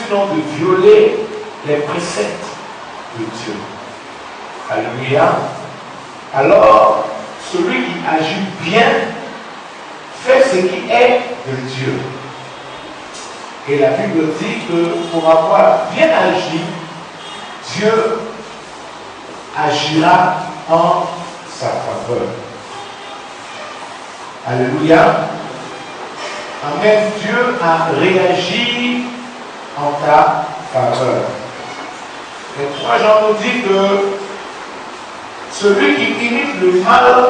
sinon de violer les préceptes de Dieu. Alléluia. Alors, celui qui agit bien fait ce qui est de Dieu. Et la Bible dit que pour avoir bien agi, Dieu agira en sa faveur. Alléluia. Amen. Dieu a réagi en ta faveur. Et 3 Jean nous dit que celui qui imite le mal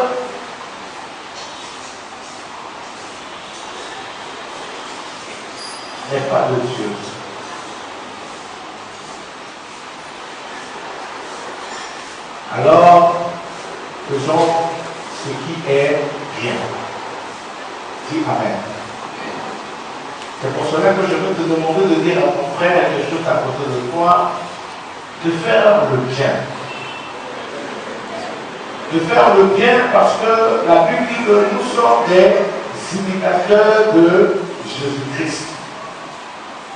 n'est pas de Dieu. Alors, faisons ce qui est bien. Dis Amen. C'est pour cela que je veux te demander de dire à ton frère quelque chose à côté de toi, de faire le bien. De faire le bien parce que la Bible dit que nous sommes des imitateurs de Jésus-Christ.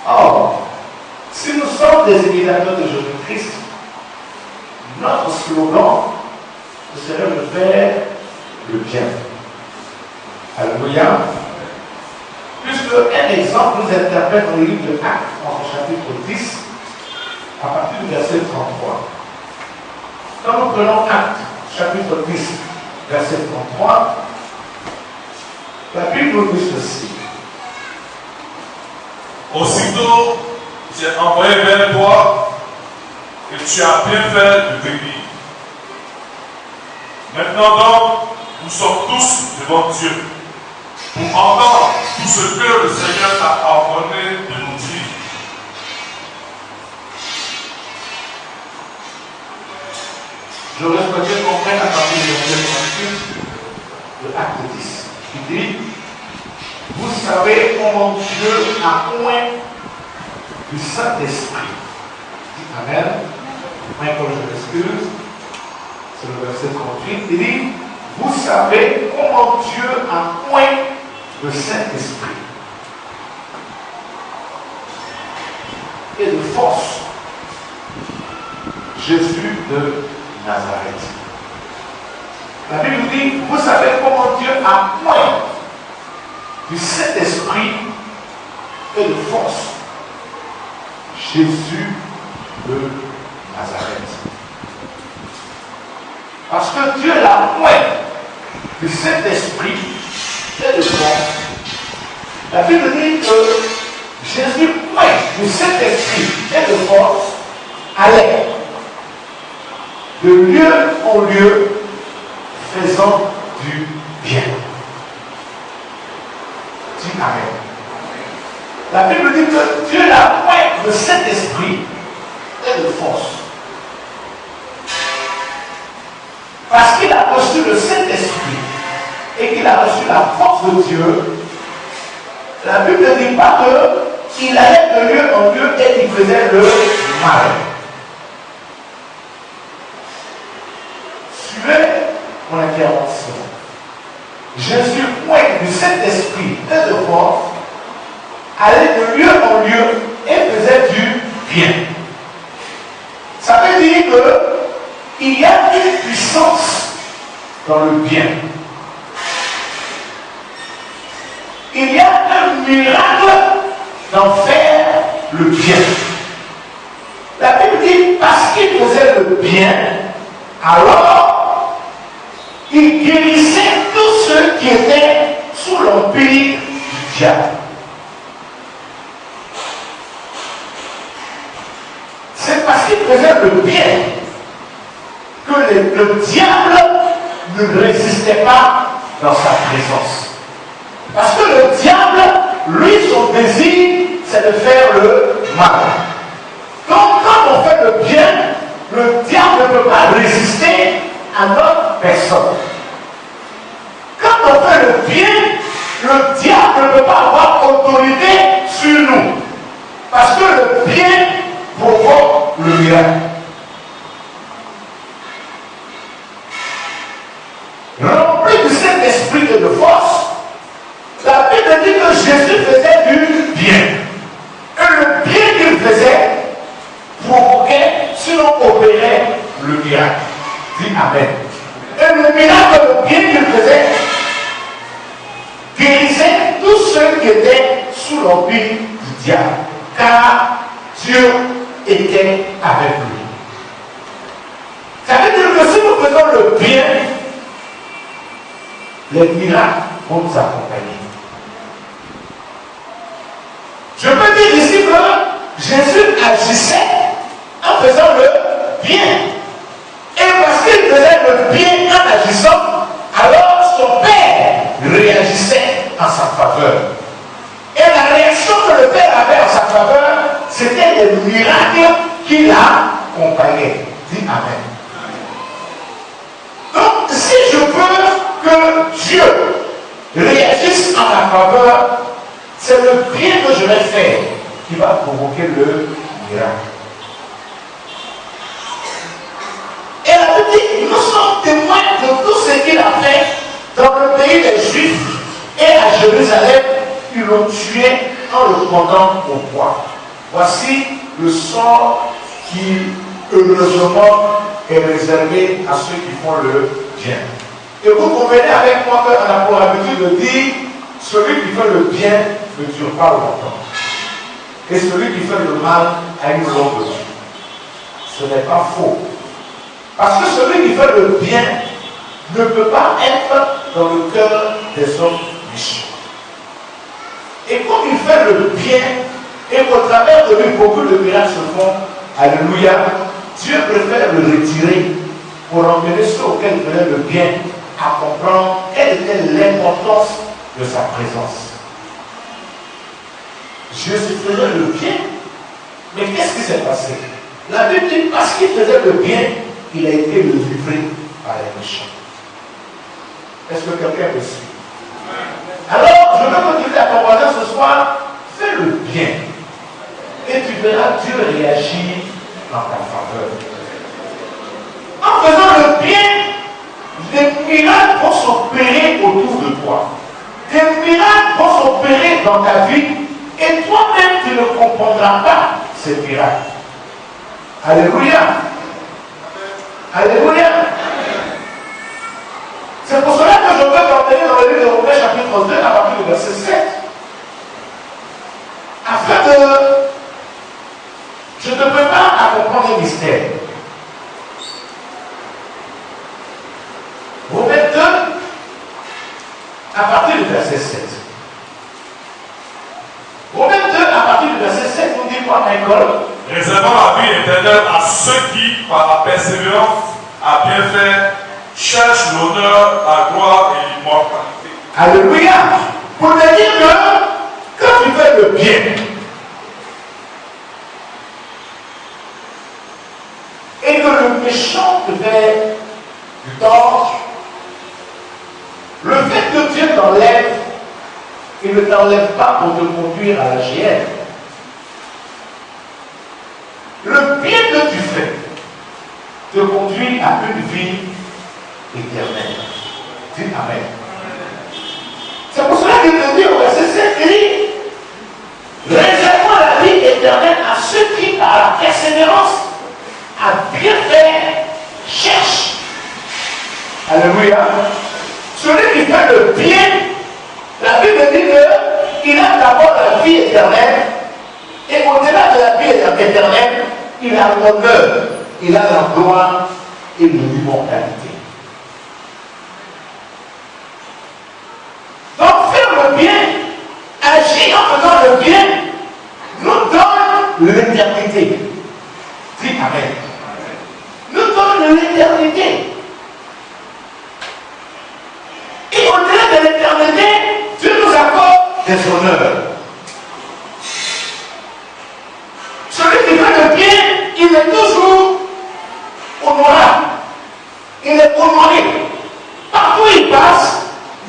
Or, si nous sommes des imitateurs de Jésus-Christ, notre slogan serait de faire le bien. Alléluia. Puisque un exemple nous interpelle dans le livre de Actes, en chapitre 10, à partir du verset 33. Quand nous prenons Actes, chapitre 10, verset 33, la Bible nous dit ceci. Aussitôt, j'ai envoyé vers toi et tu as bien fait de venir. Maintenant donc, nous sommes tous devant Dieu pour entendre tout ce que le Seigneur t'a ordonné de nous dire. J'aurais souhaité qu'on prenne à partir du verset 38 de Acte 10. Il dit, vous savez comment Dieu a oint du Saint-Esprit. Amen. Michael, je m'excuse. C'est le verset 38. Il dit, vous savez comment Dieu a oint le Saint-Esprit. Et de force, Jésus de Nazareth. La Bible dit, vous savez comment Dieu a oint du Saint-Esprit et de force Jésus de Nazareth. Parce que Dieu l'a oint du Saint-Esprit et de force. La Bible dit que Jésus oint du Saint-Esprit et de force allait de lieu en lieu faisant du bien. Dis Amen. La Bible dit que Dieu l'a oint de Saint-Esprit et de force. Parce qu'il a reçu le Saint-Esprit et qu'il a reçu la force de Dieu, la Bible ne dit pas qu'il allait de lieu en lieu et qu'il faisait le mal. Suivez mon intervention. Jésus oint du Saint-Esprit et de force, allait de lieu en lieu et faisait du bien. Ça veut dire qu'il y a une puissance dans le bien. Il y a un miracle d'en faire le bien. La Bible dit parce qu'il faisait le bien, alors il guérissait tous ceux qui étaient sous l'empire du diable. C'est parce qu'il faisait le bien que le diable ne résistait pas dans sa présence. Parce que le diable, lui, son désir, c'est de faire le mal. Donc, quand on fait le bien, le diable ne peut pas résister à notre personne. Quand on fait le bien, le diable ne peut pas avoir autorité sur nous. Parce que le bien provoque le miracle. Rempli du Saint-Esprit et de force, la Bible dit que Jésus faisait du bien. Et le bien qu'il faisait miracle. Dis Amen. Et le miracle, le bien qu'il faisait, guérissait tous ceux qui étaient sous l'empire du diable. Car Dieu était avec lui. Ça veut dire que si nous faisons le bien, les miracles vont nous accompagner. Je peux dire ici que Jésus agissait en faisant le bien. Et parce qu'il faisait le bien en agissant, alors son Père réagissait en sa faveur. Et la réaction que le Père avait en sa faveur, c'était les miracles qui l'accompagnaient. Dis Amen. Donc, si je veux que Dieu réagisse en ma faveur, c'est le bien que je vais faire qui va provoquer le miracle. Et la Bible dit, nous sommes témoins de tout ce qu'il a fait dans le pays des Juifs et à Jérusalem. Ils l'ont tué en le condamnant au bois. Voici le sort qui, heureusement, est réservé à ceux qui font le bien. Et vous convenez avec moi qu'on a pour habitude de dire, celui qui fait le bien ne dure pas longtemps. Et celui qui fait le mal a une longue vie. Ce n'est pas faux. Parce que celui qui fait le bien ne peut pas être dans le cœur des hommes méchants. Et comme il fait le bien, et qu'au travers de lui, beaucoup de miracles se font, alléluia, Dieu préfère le retirer pour emmener ceux auxquels il faisait le bien à comprendre quelle était l'importance de sa présence. Jésus faisait le bien, mais qu'est-ce qui s'est passé? La Bible dit, parce qu'il faisait le bien, il a été livré par les méchants. Est-ce que quelqu'un me suit? Alors, je veux que tu dises à ton voisin ce soir, fais le bien. Et tu verras Dieu réagir en ta faveur. En faisant le bien, des miracles vont s'opérer autour de toi. Des miracles vont s'opérer dans ta vie. Et toi-même, tu ne comprendras pas ces miracles. Alléluia. Alléluia. C'est pour cela que je veux t'emmener dans le livre de Romains chapitre 2 à partir du verset 7. Afin de... Je te prépare à comprendre les mystères. Romains 2 à partir du verset 7. Romains 2 à partir du verset 7 nous dit quoi, Michael? Réservant la vie éternelle à ceux qui, par la persévérance, à bien faire, cherchent l'honneur, la gloire et l'immortalité. Alléluia. Pour te dire que quand tu fais le bien, et que le méchant te fait du tort, le fait que Dieu t'enlève, il ne t'enlève pas pour te conduire à la GN. Le bien que tu fais te conduit à une vie éternelle. Dis Amen. C'est pour cela qu'il te dit au verset 7, il dit, réservons la vie éternelle à ceux qui, par la persévérance, à bien faire, cherchent. Alléluia. Celui qui fait le bien, la Bible dit qu'il a d'abord la vie éternelle, et au-delà de la vie éternelle, il a l'honneur, il a la gloire et l'immortalité. Donc faire le bien, agir en faisant le bien, nous donne l'éternité. Dis Amen. Nous donne l'éternité. Et au-delà de l'éternité, Dieu nous accorde des honneurs. Celui qui fait le bien, il est toujours honorable. Il est honoré. Partout où il passe,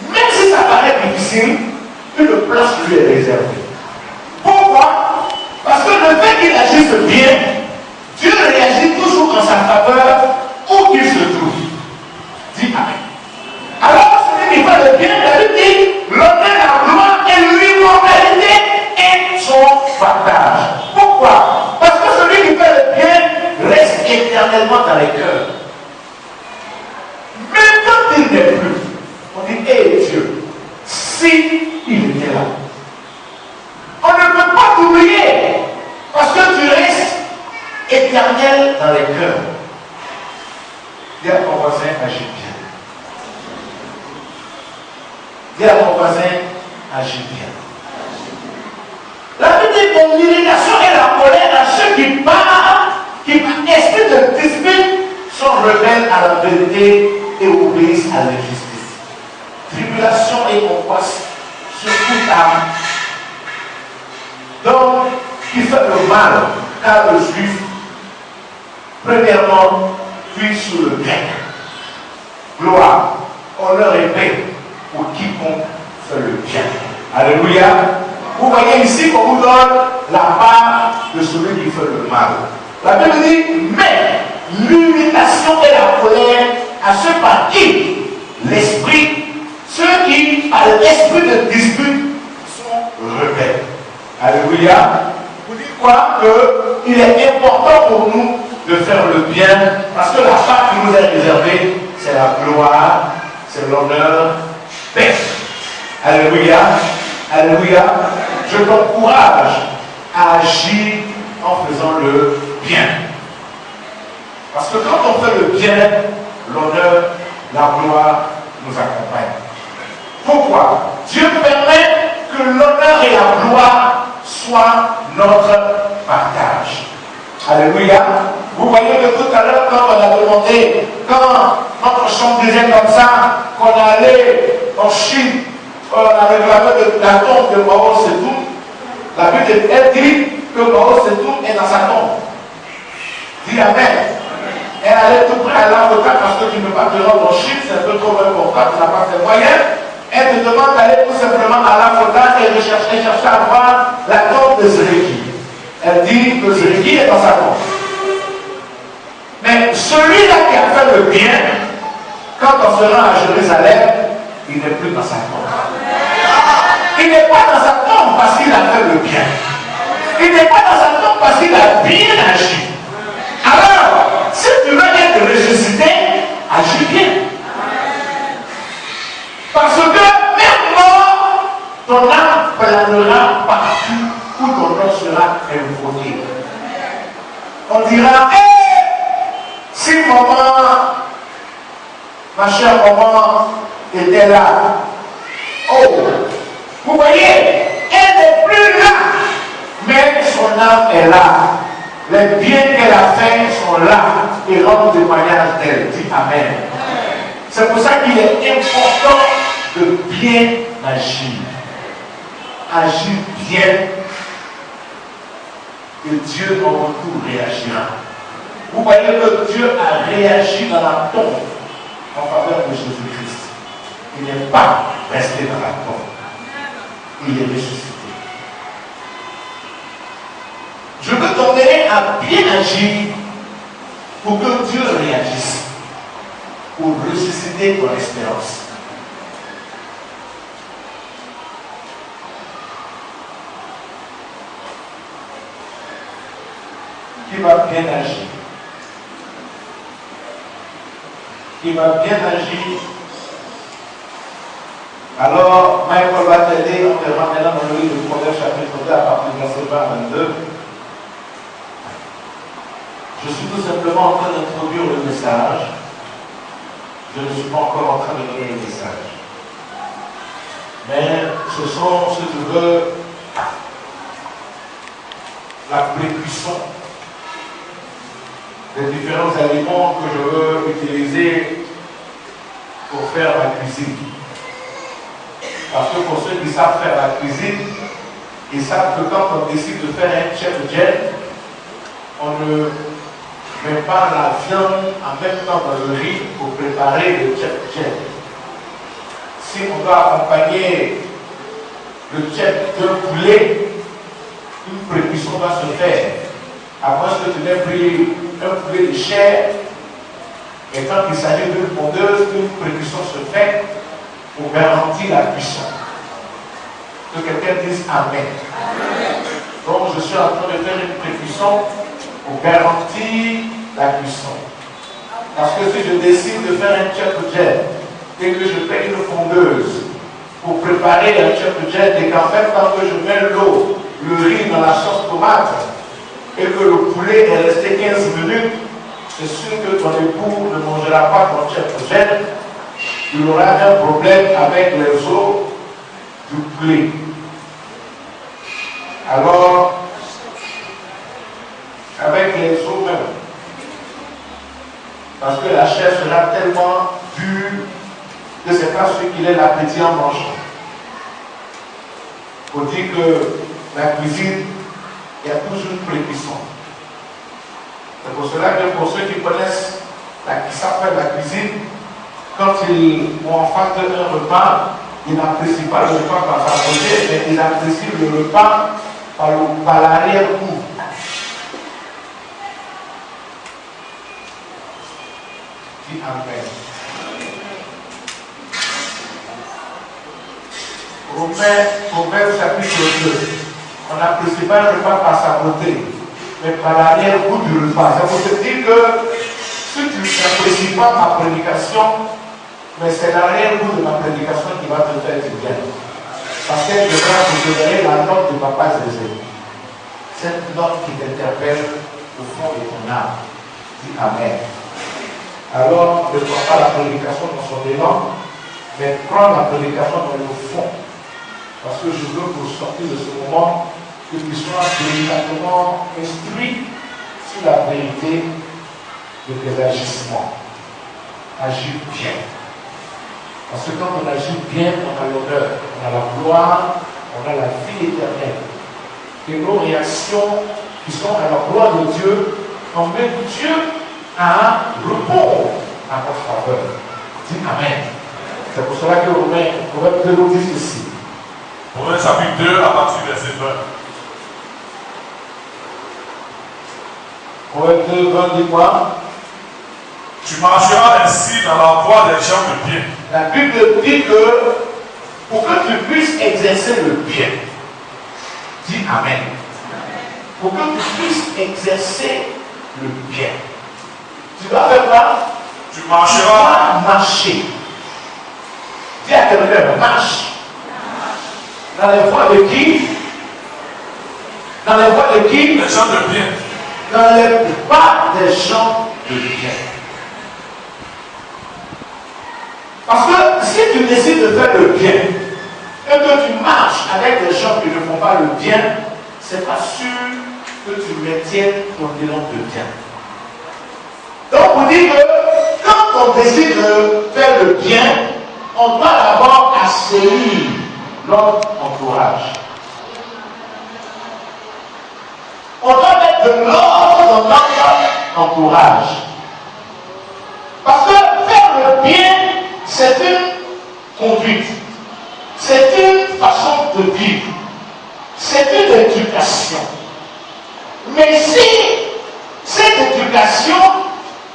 même si ça paraît difficile, une place lui est réservée. Pourquoi? Parce que le fait qu'il agisse bien, Dieu réagit toujours en sa faveur où qu'il se trouve. Dis Amen. Alors, celui qui fait le bien, la Bible dit, l'honneur, la gloire et l'immortalité. éternel dans les cœurs. Dis à ton voisin, agis bien. Dis à ton voisin, agis bien. La Bible dit que l'irritation et la colère à ceux qui parlent, qui par esprit de dispute, sont rebelles à la vérité et obéissent à l'injustice. Tribulation et angoisse sur toute âme. Donc, qui fait le mal, car le juif, premièrement, puis sous le bien. Gloire, honneur et paix pour quiconque fait le bien. Alléluia. Vous voyez ici qu'on vous donne la part de celui qui fait le mal. La Bible dit, mais l'irritation et la colère à ceux par qui l'esprit, ceux qui par l'esprit de dispute sont rebelles. Alléluia. Vous dites quoi? Qu'il est important pour nous de faire le bien, parce que la part qui nous est réservée, c'est la gloire, c'est l'honneur, paix. Alléluia. Alléluia. Je t'encourage à agir en faisant le bien. Parce que quand on fait le bien, l'honneur, la gloire nous accompagnent. Pourquoi? Dieu permet que l'honneur et la gloire soient notre partage. Alléluia. Vous voyez que tout à l'heure, quand on a demandé, quand notre chant disait comme ça, qu'on allait en Chine, on a réclamé la tombe de Mao Zedong, la Bible dit que Mao Zedong est dans sa tombe. Dis Amen. Elle allait tout près à l'avocat parce que tu ne peux pas te rendre en Chine, c'est un peu trop important, tu n'as pas tes moyens. Elle te demande d'aller tout simplement à l'avocat et de chercher à voir la tombe de Zéréki. Elle dit que Zéréki est dans sa tombe. Mais celui-là qui a fait le bien, quand on se rend à Jérusalem, il n'est plus dans sa tombe. Il n'est pas dans sa tombe parce qu'il a fait le bien. Il n'est pas dans sa tombe parce qu'il a bien agi. Alors, si tu veux être ressuscité, agis bien. Parce que même mort, ton âme planera partout où ton nom sera invoqué. On dira, si maman, ma chère maman, était là. Oh, vous voyez, elle n'est plus là, mais son âme est là. Les biens qu'elle a faits sont là et rendent témoignage d'elle. Dis Amen. C'est pour ça qu'il est important de bien agir. Agir bien et Dieu en retour réagira. Vous voyez que Dieu a réagi dans la tombe en faveur de Jésus-Christ. Il n'est pas resté dans la tombe. Il est ressuscité. Je veux t'emmener à bien agir pour que Dieu réagisse, pour ressusciter ton espérance. Qui va bien agir? Qui va bien agir? Alors, Michael va t'aider, on te ramènera dans le livre de Proverbes chapitre 2 à partir du verset 20 à 22. Je suis tout simplement en train d'introduire le message. Je ne suis pas encore en train de donner le message. Mais ce sont, si tu veux, la précuisson des différents aliments que je veux utiliser pour faire ma cuisine. Parce que pour ceux qui savent faire la cuisine, ils savent que quand on décide de faire un chef jet, on ne met pas la viande en même temps dans le riz pour préparer le chef jet. Si on doit accompagner le chef d'un poulet, une précuisson doit se faire. À moins que tu n'aies pris un poulet de chair, et quand il s'agit d'une pondeuse, une précuisson se fait pour garantir la cuisson. Que quelqu'un dise Amen. Donc je suis en train de faire une précuisson pour garantir la cuisson. Parce que si je décide de faire un chef jet et que je fais une fondeuse pour préparer un chef jet et qu'en fait quand je mets l'eau, le riz dans la sauce tomate, et que le poulet est resté 15 minutes, c'est sûr que ton époux ne mangera pas ton chef prochaine. Il aura un problème avec les os du poulet. Alors, avec les os même, parce que la chair sera tellement dure que ce n'est pas ce qu'il est l'appétit en mangeant. Il faut dire que la cuisine, il y a toujours une pré-cuisson. C'est pour cela que pour ceux qui connaissent qui savent la cuisine, quand ils ont en face d'un repas, ils n'apprécient pas le repas par sa côté, mais ils apprécient le repas par l'arrière-goût. Dis Amen. Proverbe chapitre 2. On n'apprécie pas le repas par sa beauté, mais par l'arrière-goût du repas. Ça veut dire que si tu n'apprécies pas ma prédication, mais c'est l'arrière-goût de ma prédication qui va te faire du bien. Parce qu'elle devra vous donner la note de Papa Zézé. Cette note qui t'interpelle au fond de ton âme. Dis Amen. Alors, ne prends pas la prédication dans son élan, mais prends la prédication dans le fond. Parce que je veux pour sortir de ce moment que tu sois véritablement instruit sur la vérité de tes agissements. Agis bien. Parce que quand on agit bien, on a l'honneur, on a la gloire, on a la vie éternelle. Et nos réactions qui sont à la gloire de Dieu, emmènent Dieu à répondre à notre faveur. Dis Amen. C'est pour cela que Proverbe 2 nous dit ceci. Proverbe chapitre 2 à partir du verset 20. Proverbe 2, 20 dit quoi? Tu marcheras ainsi dans la voie des gens de bien. La Bible dit que pour que tu puisses exercer le bien, dis Amen. Pour que tu puisses exercer le bien, tu dois faire quoi? Tu marcheras. Tu dois marcher. Dis à quelqu'un, marche. Dans les voies de qui? Dans les voies de qui? Les gens de bien. Dans les pas des gens de bien. Parce que si tu décides de faire le bien et que tu marches avec des gens qui ne font pas le bien, c'est pas sûr que tu maintiennes ton élan de bien. Donc on dit que quand on décide de faire le bien, on doit d'abord assaillir notre entourage. On doit mettre de l'ordre dans notre entourage. Parce que faire le bien, c'est une conduite, c'est une façon de vivre, c'est une éducation. Mais si cette éducation,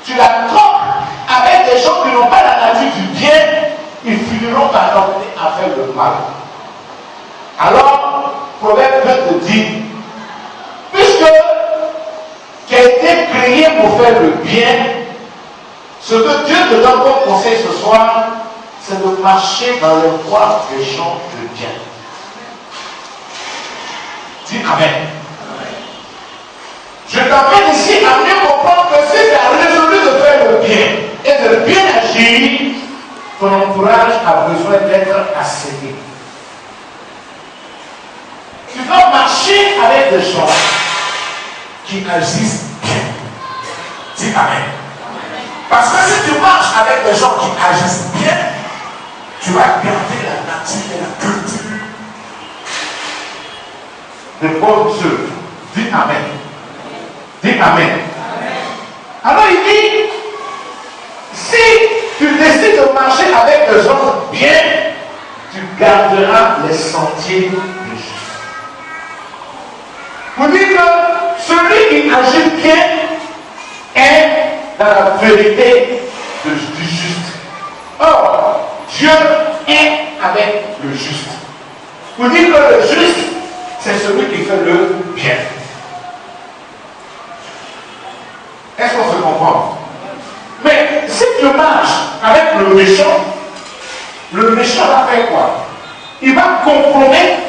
tu la trompes avec des gens qui n'ont pas la nature du bien, ils finiront par t'emmener à faire le mal. Alors, Proverbe 2 te dit, puisque tu as été créé pour faire le bien, ce que Dieu te donne comme conseil ce soir, c'est de marcher dans les voies des gens de bien. Dis Amen. Je t'emmène ici à mieux comprendre que si tu as résolu de faire le bien et de bien agir, ton entourage a besoin d'être assaini. Tu dois marcher avec des gens qui agissent bien. Dis Amen. Parce que si tu marches avec des gens qui agissent bien, tu vas garder la nature et la culture des bonnes œuvres. Dis Amen. Dis Amen. Alors il dit, si tu décides de marcher avec des gens bien, tu garderas les sentiers du juste. Vous dites que celui qui agit bien est dans la vérité du juste. Or, Dieu est avec le juste. Vous dites que le juste, c'est celui qui fait le bien. Est-ce qu'on se comprend? Mais si tu marches avec le méchant va faire quoi? Il va compromettre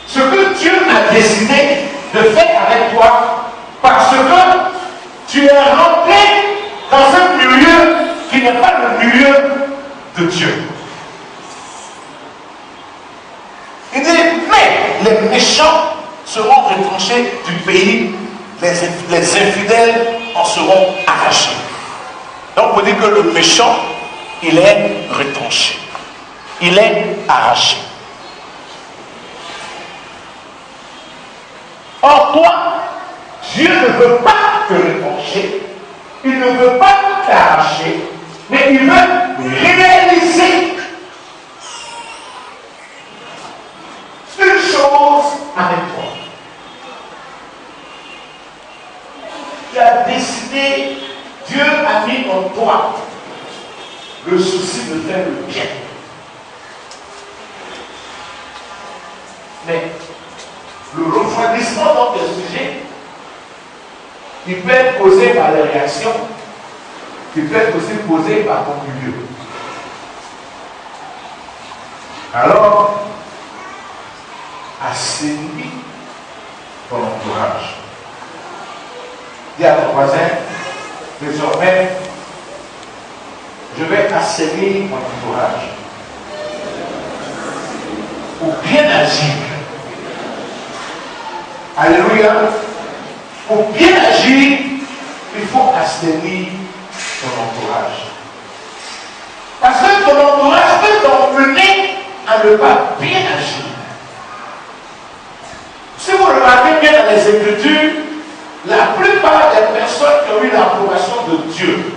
ce que Dieu a décidé de faire avec toi que tu es rentré dans un milieu qui n'est pas le milieu de Dieu. Il dit, mais les méchants seront retranchés du pays, les infidèles en seront arrachés. Donc on dit que le méchant, il est retranché. Il est arraché. Or toi, Dieu ne veut pas te retrancher, il ne veut pas t'arracher, mais il veut réaliser une chose avec toi. Tu as décidé, Dieu a mis en toi le souci de faire le bien. Mais le refroidissement dans tes sujets, il peut être causé par les réactions, il peut être aussi causé par ton milieu. Alors, assainis ton entourage. Dis à ton voisin, désormais, je vais assainir mon entourage pour bien agir. Alléluia. Pour bien agir, il faut assainir ton entourage. Parce que ton entourage peut t'emmener à ne pas bien agir. Si vous remarquez bien dans les Écritures, la plupart des personnes qui ont eu l'approbation de Dieu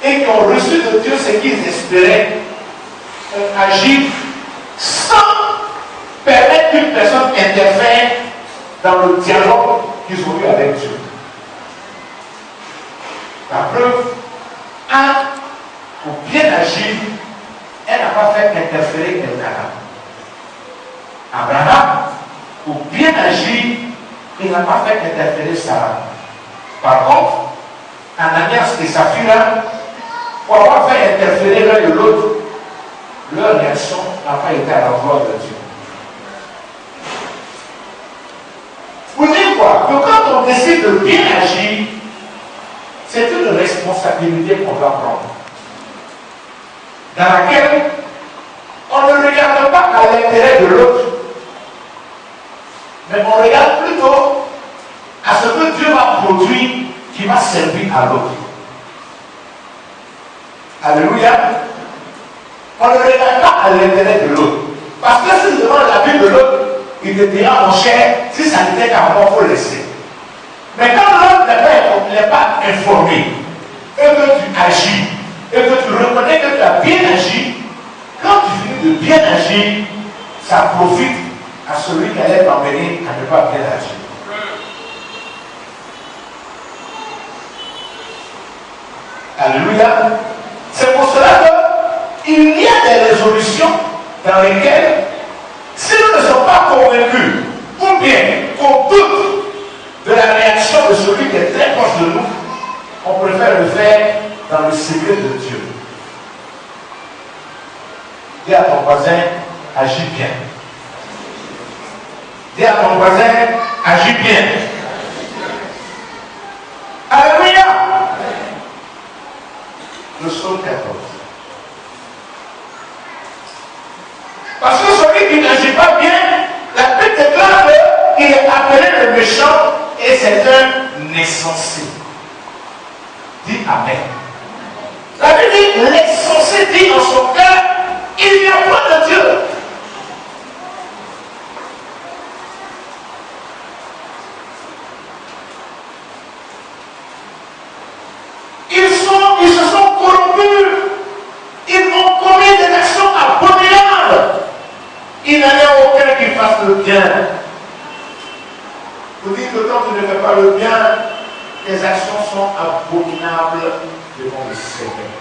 et qui ont reçu de Dieu ce qu'ils espéraient ont agi sans permettre qu'une personne interfère dans le dialogue qu'ils ont eu avec Dieu. La preuve, pour bien agir, elle n'a pas fait interférer Elkanah. Abraham, pour bien agir, il n'a pas fait interférer Sarah. Par contre, Ananias et Saphira, pour avoir fait interférer l'un et l'autre, leur réaction n'a pas été à la gloire de Dieu. Vous dites quoi? Que quand on décide de bien agir, c'est une responsabilité qu'on doit prendre, dans laquelle on ne regarde pas à l'intérêt de l'autre, mais on regarde plutôt à ce que Dieu va produire qui va servir à l'autre. Alléluia. On ne regarde pas à l'intérêt de l'autre. Parce que si tu demandes la vie de l'autre, il te dira, mon cher, si ça n'était qu'à moi, il faut laisser. Mais quand l'autre n'est pas informé, et que tu agis, et que tu reconnais que tu as bien agi, quand tu finis de bien agir, ça profite à celui qui allait t'emmener à ne pas bien agir. Alléluia. C'est pour cela qu'il y a des résolutions dans lesquelles, si nous ne sommes pas convaincus, ou bien qu'on doute de la réaction de celui qui est très proche de nous, on préfère le faire dans le secret de Dieu. Dis à ton voisin, agis bien. Dis à ton voisin, agis bien. Alléluia. Le psaume 14. Parce que celui qui n'agit pas bien, la Bible déclare qu'il est appelé le méchant et c'est un insensé. Dis Amen. La Bible dit, l'insensé dit en son cœur, il n'y a pas de Dieu. Ils se sont corrompus. Ils ont commis des actions abominables. Il n'en a aucun qui fasse le bien. Vous dites que quand tu ne fais pas le bien, tes actions sont abominables devant le Seigneur.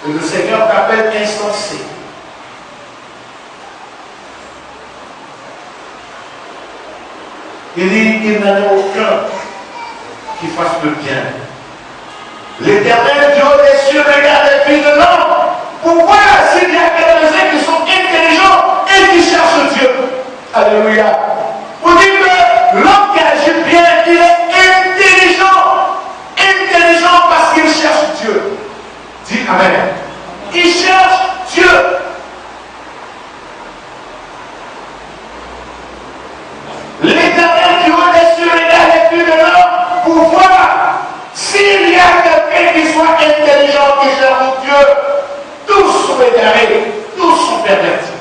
Et le Seigneur t'appelle insensé. Il dit qu'il n'en a aucun qui fasse le bien. L'Éternel Dieu des cieux regarde les filles de l'homme. Pourquoi s'il y a quelques-uns qui sont intelligents et qui cherchent Dieu? Alléluia. Vous dites que l'homme qui agit bien, il est tous sont égarés, tous sont pervertis.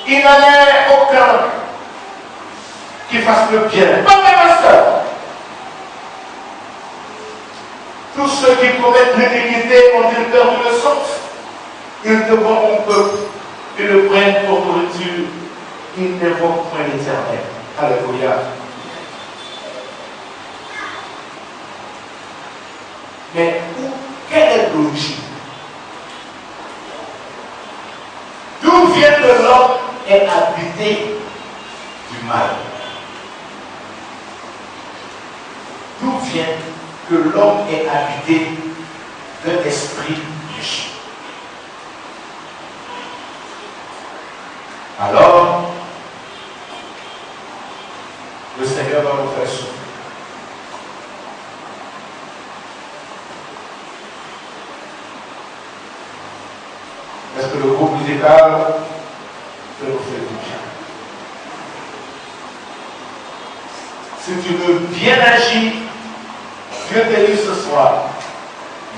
Il n'en est aucun qui fasse le bien, pas même un seul. Tous ceux qui commettent l'iniquité ont-ils perdu le sens. Ils devront au peuple, ils le prennent pour nourriture, ils n'évoquent point l'Éternel. Alléluia. Mais quelle est l'origine? D'où vient que l'homme est habité du mal? D'où vient que l'homme est habité d'un esprit méchant? Alors, le Seigneur va nous faire souffrir. Est-ce que le groupe musical peut nous faire du bien? Si tu veux bien agir, Dieu te dit ce soir,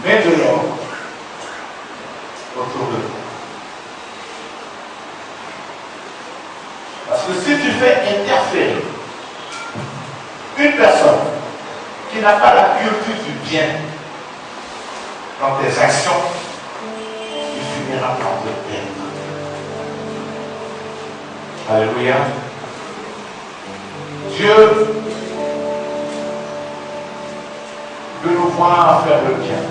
mets de l'ordre autour de toi. Parce que si tu fais interférer une personne qui n'a pas la culture du bien dans tes actions, il finira par te perdre. Alléluia. Dieu veut nous voir faire le bien.